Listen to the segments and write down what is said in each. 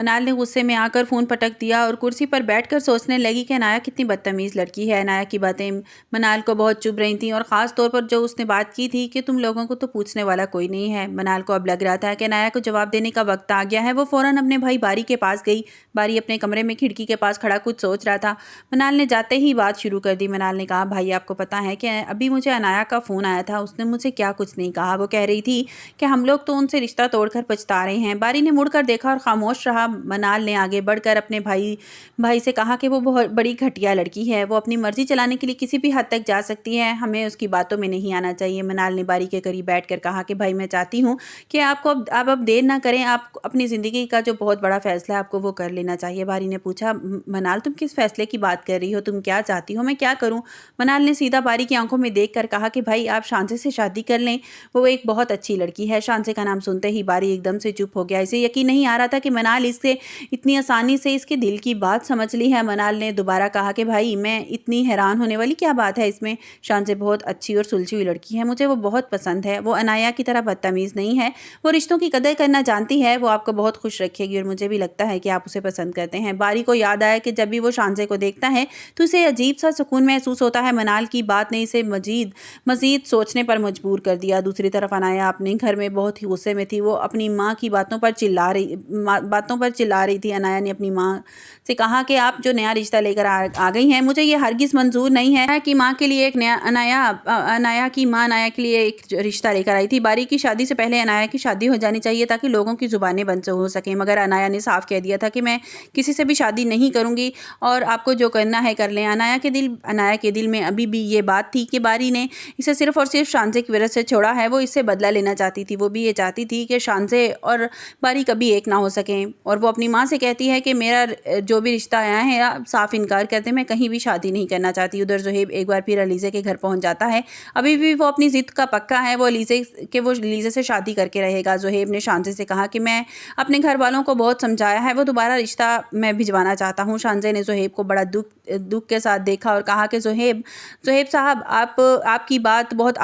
मनाल ने गुस्से में आकर फ़ोन पटक दिया और कुर्सी पर बैठकर सोचने लगी कि अनाया कितनी बदतमीज़ लड़की है। अनाया की बातें मनाल को बहुत चुभ रही थीं और ख़ास तौर पर जो उसने बात की थी कि तुम लोगों को तो पूछने वाला कोई नहीं है। मनाल को अब लग रहा था कि अनाया को जवाब देने का वक्त आ गया है। वो फ़ौरन अपने भाई बारी के पास गई। बारी अपने कमरे में खिड़की के पास खड़ा कुछ सोच रहा था। मनाल ने जाते ही बात शुरू कर दी। मनाल ने कहा, भाई आपको पता है कि अभी मुझे अनाया का फ़ोन आया था, उसने मुझे क्या कुछ नहीं कहा। वो कह रही थी कि हम लोग तो उनसे रिश्ता तोड़कर पछता रहे हैं। बारी ने मुड़कर देखा और खामोश रहा। मनाल ने आगे बढ़कर अपने भाई से कहा कि वो बहुत बड़ी घटिया लड़की है, वो अपनी मर्जी चलाने के लिए किसी भी हद तक जा सकती है, हमें उसकी बातों में नहीं आना चाहिए। मनाल ने बारी के करीब बैठकर कहा कि भाई मैं चाहती हूँ कि आपको अब देर ना करें, आप अपनी ज़िंदगी का जो बहुत बड़ा फैसला है आपको वो कर लेना चाहिए। बारी ने पूछा, मनाल तुम किस फैसले की बात कर रही हो, तुम क्या चाहती हो, मैं क्या करूँ? मनाल ने सीधा बारी की आंखों में देख कर कहा कि भाई आप शांसे से शादी कर लें, वो एक बहुत अच्छी लड़की है। शांसे का नाम सुनते ही बारी एकदम से चुप हो गया। इसे यकीन नहीं आ रहा था कि मनाल इससे इतनी आसानी से इसके दिल की बात समझ ली है। मनाल ने दोबारा कहा कि भाई मैं इतनी हैरान होने वाली क्या बात है इसमें, शांसे बहुत अच्छी और सुलझी हुई लड़की है, मुझे वो बहुत पसंद है। वो अनाया की तरह बदतमीज़ नहीं है, वो रिश्तों की कदर करना जानती है, वो आपको बहुत खुश रखेगी और मुझे भी लगता है कि आप उसे पसंद करते हैं। बारी को याद आया कि जब भी वो शांसे को देखता है तो उसे अजीब सा सुकून महसूस होता है। मनाल की बात ने इसे मजीद सोचने पर मजबूर कर दिया। दूसरी तरफ अनाया अपने घर में बहुत ही गुस्से में थी। वो अपनी माँ की बातों पर चिल्ला रही थी। अनाया ने अपनी माँ से कहा कि आप जो नया रिश्ता लेकर आ गई हैं, मुझे ये हरगिज़ मंजूर नहीं है कि माँ के लिए एक नया अनाया की माँ अनाया के लिए एक रिश्ता लेकर आई थी। बारी की शादी से पहले अनाया की शादी हो जानी चाहिए ताकि लोगों की ज़ुबानें बंद हो सकें, मगर अनाया ने साफ कह दिया था कि मैं किसी से भी शादी नहीं करूँगी और आपको जो करना है कर लें। अनाया के दिल में अभी भी ये बात थी कि बारी ने इसे सिर्फ और सिर्फ शांसे की वजह से छोड़ा है। वो इससे बदला लेना चाहती थी। वो भी ये चाहती थी कि शांसे और बारी कभी एक ना हो सकें और वो अपनी माँ से कहती है कि मेरा जो भी रिश्ता आया है आप साफ इनकार करते, मैं कहीं भी शादी नहीं करना चाहती। उधर ज़ुहैब एक बार फिर अलीज़े के घर पहुँच जाता है। अभी भी वो अपनी ज़िद का पक्का है, वो लीज़े से शादी करके रहेगा। ज़ुहैब ने शांसे से कहा कि मैं अपने घर वालों को बहुत समझाया है, वो दोबारा रिश्ता मैं भिजवाना चाहता हूँ। शांसे ने ज़ुहैब को बड़ा दुख के साथ देखा और कहा कि ज़ुहैब साहब आपकी बात बहुत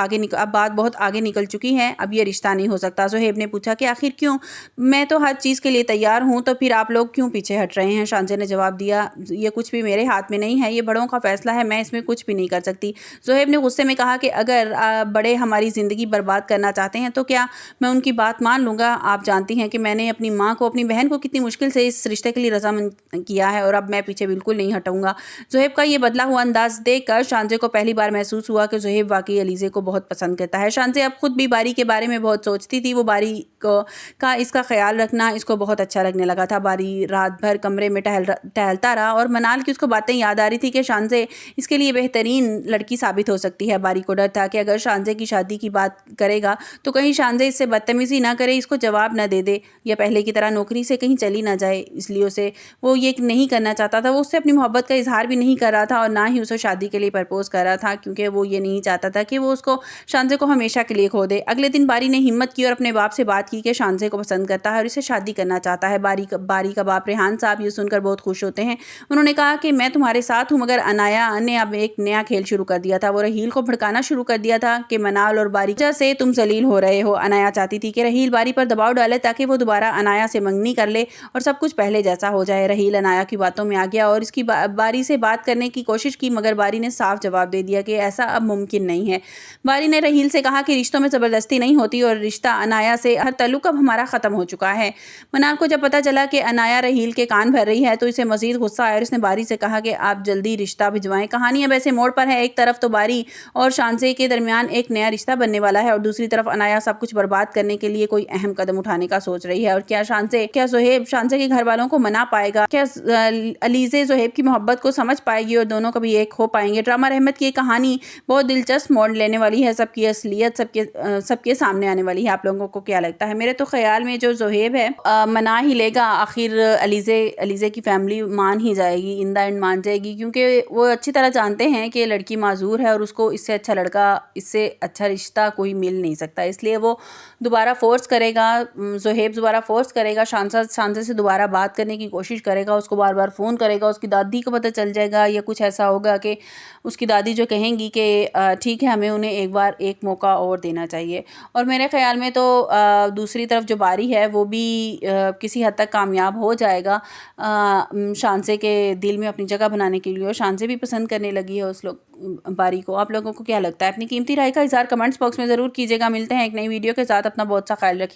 आगे निकल चुकी है, अब ये रिश्ता नहीं हो सकता। ज़ुहैब ने पूछा कि आखिर क्यों? मैं तो हर चीज़ के लिए तैयार हूँ, तो फिर आप लोग क्यों पीछे हट रहे हैं? शांसे ने जवाब दिया, ये कुछ भी मेरे हाथ में नहीं है, ये बड़ों का फैसला है, मैं इसमें कुछ भी नहीं कर सकती। ज़ुहैब ने गुस्से में कहा कि अगर बड़े हमारी ज़िंदगी बर्बाद करना चाहते हैं तो क्या मैं उनकी बात मान लूँगा? आप जानती हैं कि मैंने अपनी माँ को, अपनी बहन को कितनी मुश्किल से इस रिश्ते के लिए रज़ामंद किया है और अब मैं पीछे बिल्कुल नहीं हटूँगा। ज़ुहैब का ये बदला हुआ अंदाज़ देखकर शांसे को पहली बार महसूस हुआ कि ज़ुहैब वाक़ई अलीज़े को बहुत पसंद करता है। शांसे अब खुद भी बारी के बारे में बहुत सोचती थी। वो बारी का इसका ख्याल रखना इसको बहुत अच्छा लगने लगा था। बारी रात भर कमरे में टहलता रहा और मनाल की उसको बातें याद आ रही थी कि शांसे इसके लिए बेहतरीन लड़की साबित हो सकती है। बारी को डर था कि अगर शांसे की शादी की बात करेगा तो कहीं शांसे इससे बदतमीज़ी ना करे, इसको जवाब ना दे दे या पहले की तरह नौकरी से कहीं चली ना जाए। इसलिए वो ये नहीं करना चाहता था। वो उससे अपनी मोहब्बत का इजहार भी नहीं कर रहा था और ना ही उसे शादी के लिए प्रपोज कर रहा था, क्योंकि वो ये नहीं चाहता था कि वो उसको शांसे को हमेशा के लिए खो दे। अगले दिन बारी ने हिम्मत की और अपने बाप से बात की कि शांसे को पसंद करता है और इसे शादी करना चाहता है। बारी का बाप रेहान साहब ये सुनकर बहुत खुश होते हैं। उन्होंने कहा कि मैं तुम्हारे साथ हूँ, मगर अनाया ने अब एक नया खेल शुरू कर दिया था। वो रहील को भड़काना शुरू कर दिया था कि मनाल और बारी से तुम जलील हो रहे हो। अनाया चाहती थी कि रहील बारी पर दबाव डाले ताकि वो दोबारा अनाया से मंगनी कर ले और सब कुछ पहले जैसा हो जाए। रहील अनाया की बातों में आ गया और इसकी बारी से बात करने की कोशिश की, मगर बारी ने साफ जवाब दे दिया कि ऐसा अब मुमकिन नहीं है। बारी ने रहील से कहा कि रिश्तों में ज़बरदस्ती नहीं होती और रिश्ता अनाया से हर ताल्लुक अब हमारा ख़त्म हो चुका है। मनाल को जब पता चला कि अनाया रहील के कान भर रही है तो इसे मज़ीद गुस्सा आया और इसने बारी से कहा कि आप जल्दी रिश्ता भिजवाएं। कहानी अब ऐसे मोड़ पर है, एक तरफ तो बारी और शांसे के दरमियान एक नया रिश्ता बनने वाला है और दूसरी तरफ अनाया सब कुछ बर्बाद करने के लिए कोई अहम कदम उठाने का सोच रही है। और क्या ज़ुहैब शांसे के घर वालों को मना पाएगा? क्या अलीज़े ज़ुहैब की मोहब्बत को समझ पाएगी और दोनों कभी एक हो पाएंगे? ड्रामा रहमत की ये कहानी बहुत दिलचस्प मोड़ लेने वाली है, सबकी असलियत सबके सामने आने वाली है। आप लोगों को क्या लगता है? मेरे तो ख्याल में जो ज़ुहैब है मना ही लेगा, आखिर अलीज़े की फैमिली मान ही जाएगी, इन द एंड मान जाएगी, क्योंकि वो अच्छी तरह जानते हैं कि लड़की माजूर है और उसको इससे अच्छा लड़का, इससे अच्छा रिश्ता कोई मिल नहीं सकता। इसलिए वो दोबारा फोर्स करेगा, ज़ुहैब दोबारा फोर्स करेगा, शांसे से दोबारा बात करने की कोशिश करेगा, उसको बार बार फ़ोन करेगा। उसकी दादी को पता चल चल जाएगा या कुछ ऐसा होगा कि उसकी दादी जो कहेंगी कि ठीक है हमें उन्हें एक बार एक मौका और देना चाहिए। और मेरे ख़्याल में तो दूसरी तरफ जो बारी है वो भी किसी हद तक कामयाब हो जाएगा शांसे के दिल में अपनी जगह बनाने के लिए, और शांसे भी पसंद करने लगी है उस लोग बारी को। आप लोगों को क्या लगता है? अपनी कीमती राय का इज़हार कमेंट्स बॉक्स में ज़रूर कीजिएगा। मिलते हैं एक नई वीडियो के साथ। अपना बहुत सा ख्याल रखिए।